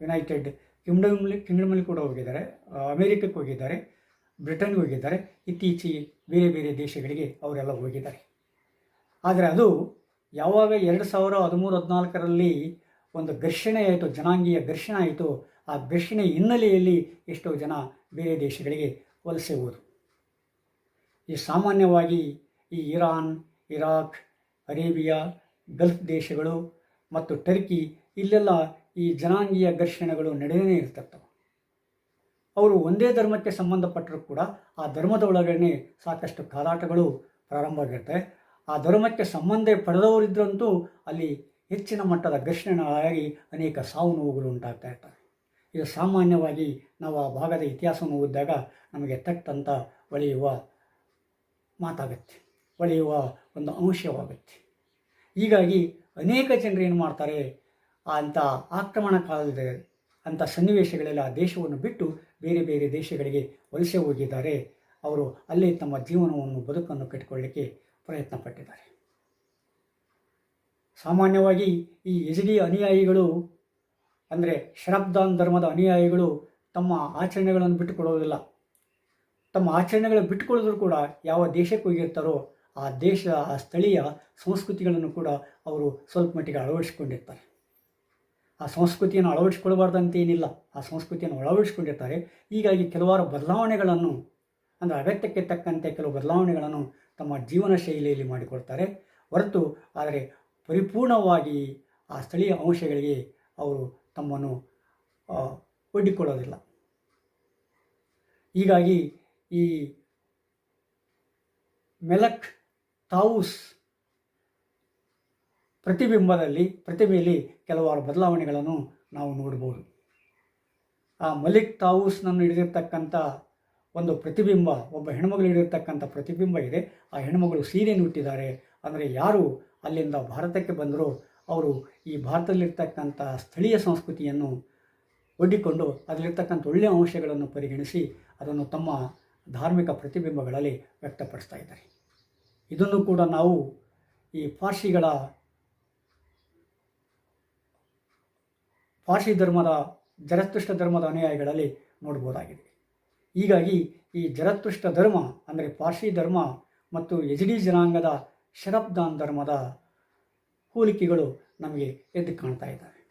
ಯುನೈಟೆಡ್ ಕಿಂಗ್ಡಮಲ್ಲಿ ಕೂಡ ಹೋಗಿದ್ದಾರೆ, ಅಮೇರಿಕಕ್ಕೆ ಹೋಗಿದ್ದಾರೆ, ಬ್ರಿಟನ್ಗೆ ಹೋಗಿದ್ದಾರೆ. ಇತ್ತೀಚೆಗೆ ಬೇರೆ ಬೇರೆ ದೇಶಗಳಿಗೆ ಅವರೆಲ್ಲ ಹೋಗಿದ್ದಾರೆ. ಆದರೆ ಅದು ಯಾವಾಗ 2013-14ರಲ್ಲಿ ಘರ್ಷಣೆ ಆಯಿತು, ಜನಾಂಗೀಯ ಘರ್ಷಣೆ ಆಯಿತು, ಆ ಘರ್ಷಣೆ ಹಿನ್ನೆಲೆಯಲ್ಲಿ ಎಷ್ಟೋ ಜನ ಬೇರೆ ದೇಶಗಳಿಗೆ ವಲಸೆ ಹೋದರು. ಈ ಸಾಮಾನ್ಯವಾಗಿ ಈ ಇರಾನ್, ಇರಾಕ್, ಅರೇಬಿಯಾ, ಗಲ್ಫ್ ದೇಶಗಳು ಮತ್ತು ಟರ್ಕಿ ಇಲ್ಲೆಲ್ಲ ಈ ಜನಾಂಗೀಯ ಘರ್ಷಣೆಗಳು ನಡೆಯೇ ಇರ್ತವೆ. ಅವರು ಒಂದೇ ಧರ್ಮಕ್ಕೆ ಸಂಬಂಧಪಟ್ಟರೂ ಕೂಡ ಆ ಧರ್ಮದ ಒಳಗಡೆ ಸಾಕಷ್ಟು ಕಾದಾಟಗಳು ಪ್ರಾರಂಭ ಆಗಿರ್ತವೆ. ಆ ಧರ್ಮಕ್ಕೆ ಸಂಬಂಧ ಪಡೆದವರಿದ್ರಂತೂ ಅಲ್ಲಿ ಹೆಚ್ಚಿನ ಮಟ್ಟದ ಘರ್ಷಣೆಗಳಾಗಿ ಅನೇಕ ಸಾವು ನೋವುಗಳು ಉಂಟಾಗ್ತಾ ಇರ್ತವೆ. ಇದು ಸಾಮಾನ್ಯವಾಗಿ ನಾವು ಆ ಭಾಗದ ಇತಿಹಾಸವನ್ನು ಓದಿದಾಗ ನಮಗೆ ತಟ್ಟಂತ ಒಳೆಯುವ ಮಾತಾಗುತ್ತೆ, ಒಳೆಯುವ ಅಂಶವಾಗುತ್ತೆ. ಹೀಗಾಗಿ ಅನೇಕ ಜನರು ಏನು ಮಾಡ್ತಾರೆ, ಅಂಥ ಆಕ್ರಮಣ ಕಾಲದ ಅಂಥ ಸನ್ನಿವೇಶಗಳಲ್ಲಿ ಆ ದೇಶವನ್ನು ಬಿಟ್ಟು ಬೇರೆ ಬೇರೆ ದೇಶಗಳಿಗೆ ವಲಸೆ ಹೋಗಿದ್ದಾರೆ. ಅವರು ಅಲ್ಲೇ ತಮ್ಮ ಜೀವನವನ್ನು, ಬದುಕನ್ನು ಕಟ್ಟಿಕೊಳ್ಳಲಿಕ್ಕೆ ಪ್ರಯತ್ನ ಪಟ್ಟಿದ್ದಾರೆ. ಸಾಮಾನ್ಯವಾಗಿ ಈ ಯಜಿದಿ ಅನುಯಾಯಿಗಳು ಅಂದರೆ ಶರಬ್ದಾನ್ ಧರ್ಮದ ಅನುಯಾಯಿಗಳು ತಮ್ಮ ಆಚರಣೆಗಳನ್ನು ಬಿಟ್ಟುಕೊಡೋದಿಲ್ಲ. ತಮ್ಮ ಆಚರಣೆಗಳನ್ನು ಬಿಟ್ಟುಕೊಳ್ಳೋದ್ರು ಕೂಡ ಯಾವ ದೇಶಕ್ಕೆ ಹೋಗಿರ್ತಾರೋ ಆ ಸ್ಥಳೀಯ ಸಂಸ್ಕೃತಿಗಳನ್ನು ಕೂಡ ಅವರು ಸ್ವಲ್ಪ ಮಟ್ಟಿಗೆ ಅಳವಡಿಸಿಕೊಂಡಿರ್ತಾರೆ. ಆ ಸಂಸ್ಕೃತಿಯನ್ನು ಅಳವಡಿಸಿಕೊಳ್ಳಬಾರ್ದಂತೇನಿಲ್ಲ, ಆ ಸಂಸ್ಕೃತಿಯನ್ನು ಅಳವಡಿಸಿಕೊಂಡಿರ್ತಾರೆ. ಹೀಗಾಗಿ ಕೆಲವಾರು ಬದಲಾವಣೆಗಳನ್ನು, ಅಂದರೆ ಅಗತ್ಯಕ್ಕೆ ತಕ್ಕಂತೆ ಕೆಲವು ಬದಲಾವಣೆಗಳನ್ನು ತಮ್ಮ ಜೀವನ ಶೈಲಿಯಲ್ಲಿ ಮಾಡಿಕೊಳ್ತಾರೆ ಹೊರತು ಆದರೆ ಪರಿಪೂರ್ಣವಾಗಿ ಆ ಸ್ಥಳೀಯ ಅಂಶಗಳಿಗೆ ಅವರು ತಮ್ಮನ್ನು ಒಡ್ಡಿಕೊಳ್ಳೋದಿಲ್ಲ. ಹೀಗಾಗಿ ಈ ಮೆಲಕ್ ತಾವೂಸ್ ಪ್ರತಿಮೆಯಲ್ಲಿ ಕೆಲವಾರು ಬದಲಾವಣೆಗಳನ್ನು ನಾವು ನೋಡ್ಬೋದು. ಆ ಮಲಿಕ್ ತಾವೂಸ್ನನ್ನು ಹಿಡಿದಿರ್ತಕ್ಕಂಥ ಪ್ರತಿಬಿಂಬ, ಒಬ್ಬ ಹೆಣ್ಮಗಳು ಹಿಡಿದಿರ್ತಕ್ಕಂಥ ಪ್ರತಿಬಿಂಬ ಇದೆ. ಆ ಹೆಣ್ಮಗಳು ಸೀರೆಯನ್ನು ಹುಟ್ಟಿದ್ದಾರೆ. ಅಂದರೆ ಯಾರು ಅಲ್ಲಿಂದ ಭಾರತಕ್ಕೆ ಬಂದರೂ ಅವರು ಈ ಭಾರತದಲ್ಲಿರ್ತಕ್ಕಂಥ ಸ್ಥಳೀಯ ಸಂಸ್ಕೃತಿಯನ್ನು ಒಡ್ಡಿಕೊಂಡು ಅದರಲ್ಲಿರ್ತಕ್ಕಂಥ ಒಳ್ಳೆಯ ಅಂಶಗಳನ್ನು ಪರಿಗಣಿಸಿ ಅದನ್ನು ತಮ್ಮ ಧಾರ್ಮಿಕ ಪ್ರತಿಬಿಂಬಗಳಲ್ಲಿ ವ್ಯಕ್ತಪಡಿಸ್ತಾ ಇದ್ದಾರೆ. ಇದನ್ನು ಕೂಡ ನಾವು ಈ ಪಾರ್ಸಿ ಧರ್ಮದ, ಜರತುಷ್ಟ್ರ ಧರ್ಮದ ಅನುಯಾಯಿಗಳಲ್ಲಿ ನೋಡ್ಬೋದಾಗಿದೆ. ಹೀಗಾಗಿ ಈ ಜರತುಷ್ಟ್ರ ಧರ್ಮ ಅಂದರೆ ಪಾರ್ಸಿ ಧರ್ಮ ಮತ್ತು ಯಜಿಡಿ ಜನಾಂಗದ ಶರಬ್ದಾನ್ ಧರ್ಮದ ಹೋಲಿಕೆಗಳು ನಮಗೆ ಎದ್ದು ಕಾಣ್ತಾ ಇದ್ದಾವೆ.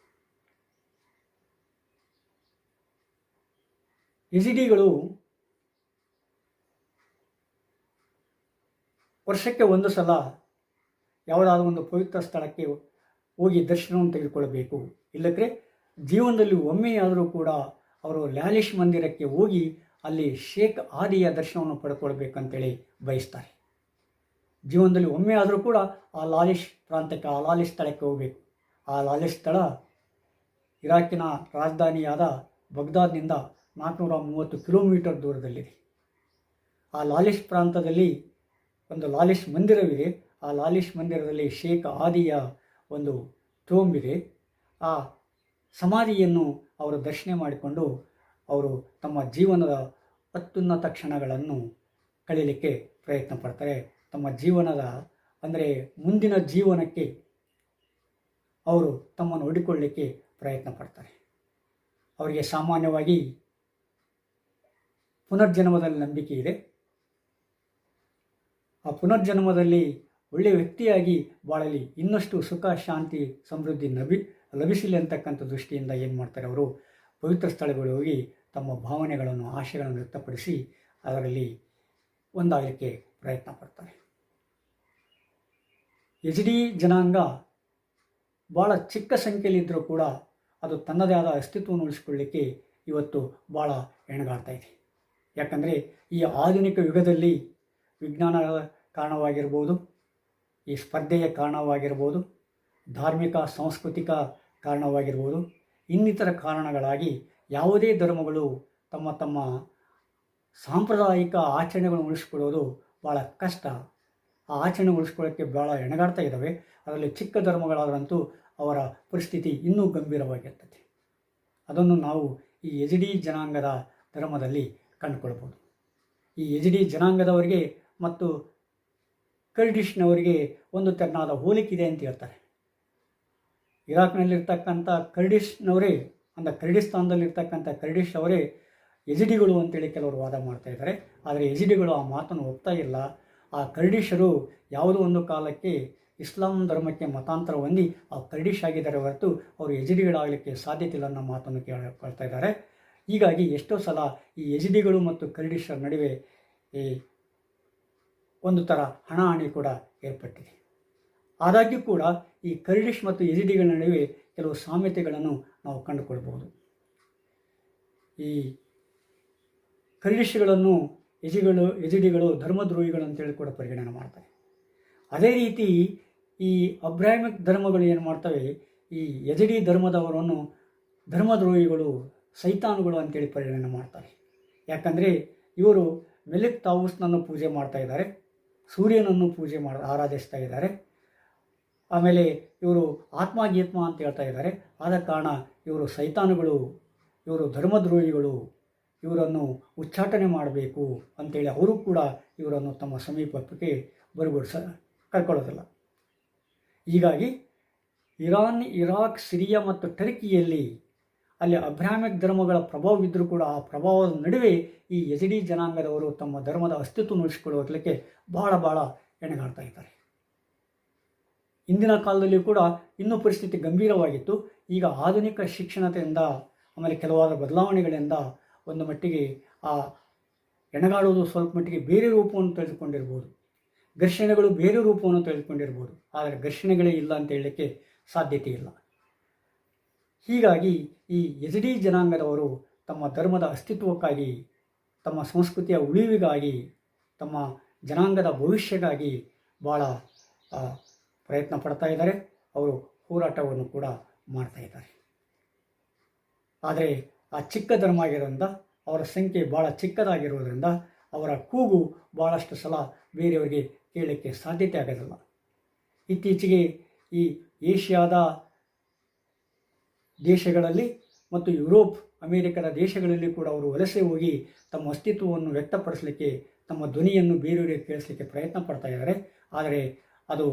ಯಜಿಡಿಗಳು ವರ್ಷಕ್ಕೆ ಒಂದು ಸಲ ಯಾವುದಾದ್ರೂ ಪವಿತ್ರ ಸ್ಥಳಕ್ಕೆ ಹೋಗಿ ದರ್ಶನವನ್ನು ತೆಗೆದುಕೊಳ್ಳಬೇಕು. ಇಲ್ಲದ್ರೆ ಜೀವನದಲ್ಲಿ ಒಮ್ಮೆಯಾದರೂ ಕೂಡ ಅವರು ಲಾಲಿಶ್ ಮಂದಿರಕ್ಕೆ ಹೋಗಿ ಅಲ್ಲಿ ಶೇಖ್ ಆದಿಯ ದರ್ಶನವನ್ನು ಪಡ್ಕೊಳ್ಬೇಕಂತೇಳಿ ಬಯಸ್ತಾರೆ. ಜೀವನದಲ್ಲಿ ಒಮ್ಮೆ ಆದರೂ ಕೂಡ ಆ ಲಾಲಿಶ್ ಪ್ರಾಂತ್ಯಕ್ಕೆ, ಆ ಲಾಲಿಶ್ ಸ್ಥಳಕ್ಕೆ ಹೋಗಬೇಕು. ಆ ಲಾಲಿಶ್ ಸ್ಥಳ ಇರಾಕಿನ ರಾಜಧಾನಿಯಾದ ಬಗ್ದಾದ್ನಿಂದ 430 ಕಿಲೋಮೀಟರ್ ದೂರದಲ್ಲಿದೆ. ಆ ಲಾಲಿಶ್ ಪ್ರಾಂತದಲ್ಲಿ ಲಾಲಿಶ್ ಮಂದಿರವಿದೆ. ಆ ಲಾಲಿಶ್ ಮಂದಿರದಲ್ಲಿ ಶೇಖ್ ಆದಿಯ ಟೋಂಬಿದೆ. ಆ ಸಮಾಧಿಯನ್ನು ಅವರು ದರ್ಶನ ಮಾಡಿಕೊಂಡು ಅವರು ತಮ್ಮ ಜೀವನದ ಅತ್ಯುನ್ನತ ಕ್ಷಣಗಳನ್ನು ಕಳೀಲಿಕ್ಕೆ ಪ್ರಯತ್ನ ಪಡ್ತಾರೆ. ತಮ್ಮ ಜೀವನದ ಅಂದರೆ ಮುಂದಿನ ಜೀವನಕ್ಕೆ ಅವರು ತಮ್ಮನ್ನು ಒಡ್ಡಿಕೊಳ್ಳಲಿಕ್ಕೆ ಪ್ರಯತ್ನ ಪಡ್ತಾರೆ. ಅವರಿಗೆ ಸಾಮಾನ್ಯವಾಗಿ ಪುನರ್ಜನ್ಮದಲ್ಲಿ ನಂಬಿಕೆ ಇದೆ. ಆ ಪುನರ್ಜನ್ಮದಲ್ಲಿ ಒಳ್ಳೆಯ ವ್ಯಕ್ತಿಯಾಗಿ ಬಾಳಲಿ, ಇನ್ನಷ್ಟು ಸುಖ, ಶಾಂತಿ, ಸಮೃದ್ಧಿ ಲಭಿಸಲಿ ಅಂತಕ್ಕಂಥ ದೃಷ್ಟಿಯಿಂದ ಏನು ಮಾಡ್ತಾರೆ, ಅವರು ಪವಿತ್ರ ಸ್ಥಳಗಳಿಗೆ ಹೋಗಿ ತಮ್ಮ ಭಾವನೆಗಳನ್ನು, ಆಶೆಗಳನ್ನು ವ್ಯಕ್ತಪಡಿಸಿ ಅದರಲ್ಲಿ ಒಂದಾಗಲಿಕ್ಕೆ ಪ್ರಯತ್ನ ಪಡ್ತಾರೆ. ಯಜಿಡಿ ಜನಾಂಗ ಭಾಳ ಚಿಕ್ಕ ಸಂಖ್ಯೆಯಲ್ಲಿದ್ದರೂ ಕೂಡ ಅದು ತನ್ನದೇ ಆದ ಅಸ್ತಿತ್ವವನ್ನು ಉಳಿಸಿಕೊಳ್ಳಲಿಕ್ಕೆ ಇವತ್ತು ಭಾಳ ಹೆಣಗಾಡ್ತಾ ಇದೆ. ಯಾಕಂದರೆ ಈ ಆಧುನಿಕ ಯುಗದಲ್ಲಿ ವಿಜ್ಞಾನದ ಕಾರಣವಾಗಿರ್ಬೋದು, ಈ ಸ್ಪರ್ಧೆಯ ಕಾರಣವಾಗಿರ್ಬೋದು, ಧಾರ್ಮಿಕ ಸಾಂಸ್ಕೃತಿಕ ಕಾರಣವಾಗಿರ್ಬೋದು, ಇನ್ನಿತರ ಕಾರಣಗಳಾಗಿ ಯಾವುದೇ ಧರ್ಮಗಳು ತಮ್ಮ ಸಾಂಪ್ರದಾಯಿಕ ಆಚರಣೆಗಳನ್ನು ಉಳಿಸ್ಕೊಳ್ಳೋದು ಭಾಳ ಕಷ್ಟ. ಆ ಆಚರಣೆ ಉಳಿಸ್ಕೊಳ್ಳೋಕ್ಕೆ ಭಾಳ ಹೆಣಗಾಡ್ತಾ ಇದ್ದಾವೆ. ಅದರಲ್ಲಿ ಚಿಕ್ಕ ಧರ್ಮಗಳಾದಂತೂ ಅವರ ಪರಿಸ್ಥಿತಿ ಇನ್ನೂ ಗಂಭೀರವಾಗಿರ್ತದೆ. ಅದನ್ನು ನಾವು ಈ ಎಚ್ ಡಿ ಜನಾಂಗದ ಧರ್ಮದಲ್ಲಿ ಕಂಡುಕೊಳ್ಬೋದು. ಈ ಎಚ್ ಡಿ ಜನಾಂಗದವರಿಗೆ ಮತ್ತು ಕರ್ಡಿಷ್ನವರಿಗೆ ಒಂದು ತೆರನಾದ ಹೋಲಿಕೆ ಅಂತ ಹೇಳ್ತಾರೆ. ಇರಾಕ್ನಲ್ಲಿರ್ತಕ್ಕಂಥ ಕರ್ಡಿಷ್ನವರೇ, ಕರ್ಡಿಸ್ತಾನದಲ್ಲಿರ್ತಕ್ಕಂಥ ಕರ್ಡಿಶ್ ಅವರೇ ಎಚ್ ಡಿಗಳು ಅಂತೇಳಿ ಕೆಲವರು ವಾದ ಮಾಡ್ತಾ ಇದ್ದಾರೆ. ಆದರೆ ಎಚ್ ಡಿಗಳು ಆ ಮಾತನ್ನು ಒಪ್ತಾ ಇಲ್ಲ. ಆ ಕರ್ಡಿಷರು ಯಾವುದೋ ಒಂದು ಕಾಲಕ್ಕೆ ಇಸ್ಲಾಂ ಧರ್ಮಕ್ಕೆ ಮತಾಂತರ ಹೊಂದಿ ಆ ಕರ್ಡಿಶ್ ಆಗಿದ್ದಾರೆ ಹೊರತು ಅವರು ಎಚ್ ಡಿಗಳಾಗಲಿಕ್ಕೆ ಸಾಧ್ಯತೆ ಇಲ್ಲ ಅನ್ನೋ ಮಾತನ್ನು ಕೇಳ್ತಾ ಇದ್ದಾರೆ. ಹೀಗಾಗಿ ಎಷ್ಟೋ ಸಲ ಈ ಎಚ್ ಡಿಗಳು ಮತ್ತು ಕರ್ಡಿಷರ ನಡುವೆ ಈ ಒಂದು ಥರ ಹಣಾಹಣಿ ಕೂಡ ಏರ್ಪಟ್ಟಿದೆ. ಆದಾಗ್ಯೂ ಕೂಡ ಈ ಕರ್ಡಿಶ್ ಮತ್ತು ಎಚ್ ಡಿಗಳ ನಡುವೆ ಕೆಲವು ಸಾಮ್ಯತೆಗಳನ್ನು ನಾವು ಕಂಡುಕೊಳ್ಬೋದು. ಈ ಕರ್ಡಿಶ್ಗಳನ್ನು ಎಚ್ ಡಿಗಳು ಧರ್ಮದ್ರೋಹಿಗಳು ಅಂತೇಳಿ ಕೂಡ ಪರಿಗಣನೆ ಮಾಡ್ತಾರೆ. ಅದೇ ರೀತಿ ಈ ಅಬ್ರಾಹ್ಮಿಕ್ ಧರ್ಮಗಳು ಏನು ಮಾಡ್ತವೆ, ಈ ಎಚ್ ಡಿ ಧರ್ಮದವರನ್ನು ಧರ್ಮದ್ರೋಹಿಗಳು, ಸೈತಾನುಗಳು ಅಂತೇಳಿ ಪರಿಗಣನೆ ಮಾಡ್ತಾರೆ. ಯಾಕಂದರೆ ಇವರು ಮೆಲಿಕ್ ತಾವೂಸ್ನನ್ನು ಪೂಜೆ ಮಾಡ್ತಾ ಇದ್ದಾರೆ, ಸೂರ್ಯನನ್ನು ಆರಾಧಿಸ್ತಾ ಇದ್ದಾರೆ. ಆಮೇಲೆ ಇವರು ಆತ್ಮ ಅಂತ ಹೇಳ್ತಾ ಇದ್ದಾರೆ. ಆದ ಕಾರಣ ಇವರು ಸೈತಾನುಗಳು, ಇವರು ಧರ್ಮದ್ರೋಹಿಗಳು, ಇವರನ್ನು ಉಚ್ಚಾಟನೆ ಮಾಡಬೇಕು ಅಂತೇಳಿ ಅವರು ಕೂಡ ಇವರನ್ನು ತಮ್ಮ ಸಮೀಪಕ್ಕೆ ಕರ್ಕೊಳ್ಳೋದಿಲ್ಲ. ಹೀಗಾಗಿ ಇರಾನ್, ಇರಾಕ್, ಸಿರಿಯಾ ಮತ್ತು ಟರ್ಕಿಯಲ್ಲಿ ಅಲ್ಲಿ ಅಬ್ರಾಹ್ಮಿಕ್ ಧರ್ಮಗಳ ಪ್ರಭಾವವಿದ್ದರೂ ಕೂಡ ಆ ಪ್ರಭಾವದ ನಡುವೆ ಈ ಎಚ್ ಡಿ ಜನಾಂಗದವರು ತಮ್ಮ ಧರ್ಮದ ಅಸ್ತಿತ್ವ ಉಳಿಸಿಕೊಳ್ಳೋದಕ್ಕೆ ಭಾಳ ಹೆಣಗಾಡ್ತಾ ಇದ್ದಾರೆ. ಇಂದಿನ ಕಾಲದಲ್ಲಿ ಕೂಡ ಇನ್ನೂ ಪರಿಸ್ಥಿತಿ ಗಂಭೀರವಾಗಿತ್ತು. ಈಗ ಆಧುನಿಕ ಶಿಕ್ಷಣತೆಯಿಂದ ಆಮೇಲೆ ಕೆಲವಾದ ಬದಲಾವಣೆಗಳಿಂದ ಒಂದು ಮಟ್ಟಿಗೆ ಆ ಹೆಣಗಾಡುವುದು ಸ್ವಲ್ಪ ಮಟ್ಟಿಗೆ ಬೇರೆ ರೂಪವನ್ನು ತೆಗೆದುಕೊಂಡಿರ್ಬೋದು, ಘರ್ಷಣೆಗಳು ಬೇರೆ ರೂಪವನ್ನು ತೆಗೆದುಕೊಂಡಿರ್ಬೋದು. ಆದರೆ ಘರ್ಷಣೆಗಳೇ ಇಲ್ಲ ಅಂತ ಹೇಳಲಿಕ್ಕೆ ಸಾಧ್ಯತೆ ಇಲ್ಲ. ಹೀಗಾಗಿ ಈ ಎಚ್ ಡಿ ಜನಾಂಗದವರು ತಮ್ಮ ಧರ್ಮದ ಅಸ್ತಿತ್ವಕ್ಕಾಗಿ, ತಮ್ಮ ಸಂಸ್ಕೃತಿಯ ಉಳಿವಿಗಾಗಿ, ತಮ್ಮ ಜನಾಂಗದ ಭವಿಷ್ಯಕ್ಕಾಗಿ ಭಾಳ ಪ್ರಯತ್ನ ಪಡ್ತಾ ಇದ್ದಾರೆ. ಅವರು ಹೋರಾಟವನ್ನು ಕೂಡ ಮಾಡ್ತಾ ಇದ್ದಾರೆ. ಆದರೆ ಆ ಚಿಕ್ಕ ಧರ್ಮ ಆಗಿರೋದ್ರಿಂದ, ಅವರ ಸಂಖ್ಯೆ ಭಾಳ ಚಿಕ್ಕದಾಗಿರೋದ್ರಿಂದ ಅವರ ಕೂಗು ಭಾಳಷ್ಟು ಸಲ ಬೇರೆಯವರಿಗೆ ಕೇಳಲಿಕ್ಕೆ ಸಾಧ್ಯತೆ ಆಗೋದಿಲ್ಲ. ಇತ್ತೀಚೆಗೆ ಈ ಏಷ್ಯಾದ ದೇಶಗಳಲ್ಲಿ ಮತ್ತು ಯುರೋಪ್, ಅಮೇರಿಕದ ದೇಶಗಳಲ್ಲಿ ಕೂಡ ಅವರು ವಲಸೆ ಹೋಗಿ ತಮ್ಮ ಅಸ್ತಿತ್ವವನ್ನು ವ್ಯಕ್ತಪಡಿಸಲಿಕ್ಕೆ, ತಮ್ಮ ಧ್ವನಿಯನ್ನು ಬೇರೆಯವರಿಗೆ ಕೇಳಿಸಲಿಕ್ಕೆ ಪ್ರಯತ್ನ ಪಡ್ತಾ ಇದ್ದಾರೆ. ಆದರೆ ಅದು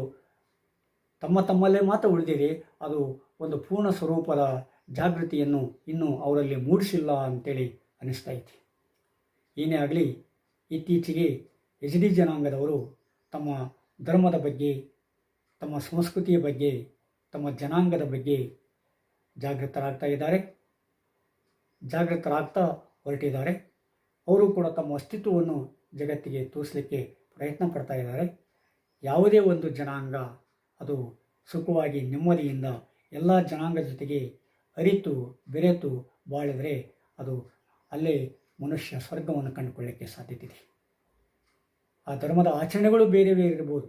ತಮ್ಮಲ್ಲೇ ಮಾತ್ರ ಉಳಿದಿದೆ. ಅದು ಒಂದು ಪೂರ್ಣ ಸ್ವರೂಪದ ಜಾಗೃತಿಯನ್ನು ಇನ್ನೂ ಅವರಲ್ಲಿ ಮೂಡಿಸಿಲ್ಲ ಅಂತೇಳಿ ಅನ್ನಿಸ್ತಾ ಐತಿ. ಏನೇ ಆಗಲಿ, ಇತ್ತೀಚೆಗೆ ಎಚ್ ಡಿ ಜನಾಂಗದವರು ತಮ್ಮ ಧರ್ಮದ ಬಗ್ಗೆ, ತಮ್ಮ ಸಂಸ್ಕೃತಿಯ ಬಗ್ಗೆ, ತಮ್ಮ ಜನಾಂಗದ ಬಗ್ಗೆ ಜಾಗೃತರಾಗ್ತಾ ಹೊರಟಿದ್ದಾರೆ. ಅವರು ಕೂಡ ತಮ್ಮ ಅಸ್ತಿತ್ವವನ್ನು ಜಗತ್ತಿಗೆ ತೋರಿಸಲಿಕ್ಕೆ ಪ್ರಯತ್ನ ಪಡ್ತಾ ಇದ್ದಾರೆ. ಯಾವುದೇ ಒಂದು ಜನಾಂಗ ಅದು ಸುಖವಾಗಿ ನೆಮ್ಮದಿಯಿಂದ ಎಲ್ಲ ಜನಾಂಗದ ಜೊತೆಗೆ ಅರಿತು ಬೆರೆತು ಬಾಳಿದರೆ ಅದು ಅಲ್ಲೇ ಮನುಷ್ಯ ಸ್ವರ್ಗವನ್ನು ಕಂಡುಕೊಳ್ಳಲಿಕ್ಕೆ ಸಾಧ್ಯತೆ ಇದೆ. ಆ ಧರ್ಮದ ಆಚರಣೆಗಳು ಬೇರೆ ಬೇರೆ ಇರ್ಬೋದು.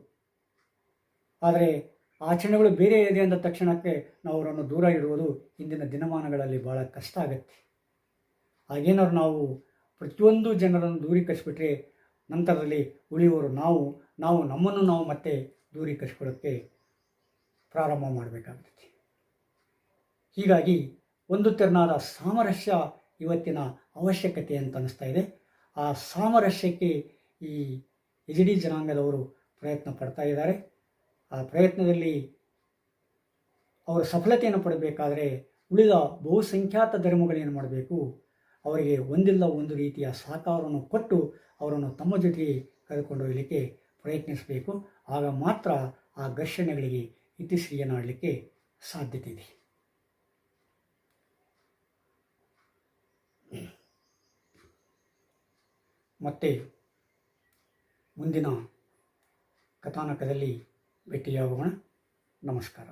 ಆದರೆ ಆಚರಣೆಗಳು ಬೇರೆ ಇದೆ ಅಂದ ತಕ್ಷಣಕ್ಕೆ ನಾವು ಅವರನ್ನು ದೂರ ಇಡುವುದು ಇಂದಿನ ದಿನಮಾನಗಳಲ್ಲಿ ಭಾಳ ಕಷ್ಟ ಆಗುತ್ತೆ. ಹಾಗೇನಾದ್ರು ನಾವು ಪ್ರತಿಯೊಂದು ಜನರನ್ನು ದೂರೀಕರಿಸಿಬಿಟ್ರೆ ನಂತರದಲ್ಲಿ ಉಳಿಯುವವರು ನಾವು ನಮ್ಮನ್ನು ನಾವು ಮತ್ತೆ ದೂರೀಕರಿಸಿಕೊಳ್ಳೋಕ್ಕೆ ಪ್ರಾರಂಭ ಮಾಡಬೇಕಾಗ್ತದೆ. ಹೀಗಾಗಿ ಒಂದು ತೆರನಾದ ಸಾಮರಸ್ಯ ಇವತ್ತಿನ ಅವಶ್ಯಕತೆ ಅಂತ ಅನ್ನಿಸ್ತಾ ಇದೆ. ಆ ಸಾಮರಸ್ಯಕ್ಕೆ ಈ ಎಚ್ ಡಿ ಜನಾಂಗದವರು ಪ್ರಯತ್ನ ಪಡ್ತಾ ಇದ್ದಾರೆ. ಆ ಪ್ರಯತ್ನದಲ್ಲಿ ಅವರು ಸಫಲತೆಯನ್ನು ಪಡಬೇಕಾದರೆ ಉಳಿದ ಬಹುಸಂಖ್ಯಾತ ಧರ್ಮಗಳೇನು ಮಾಡಬೇಕು, ಅವರಿಗೆ ಒಂದಿಲ್ಲ ಒಂದು ರೀತಿಯ ಸಹಕಾರವನ್ನು ಕೊಟ್ಟು ಅವರನ್ನು ತಮ್ಮ ಜೊತೆಗೆ ಕರೆದುಕೊಂಡು ಹೋಗಲಿಕ್ಕೆ ಪ್ರಯತ್ನಿಸಬೇಕು. ಆಗ ಮಾತ್ರ ಆ ಘರ್ಷಣೆಗಳಿಗೆ ಇತಿಶ್ರೀಯನಾಡಲಿಕ್ಕೆ ಸಾಧ್ಯತೆ ಇದೆ. ಮತ್ತೆ ಮುಂದಿನ ಕಥಾನಕದಲ್ಲಿ ಭೇಟಿಯಾಗೋಣ. ನಮಸ್ಕಾರ.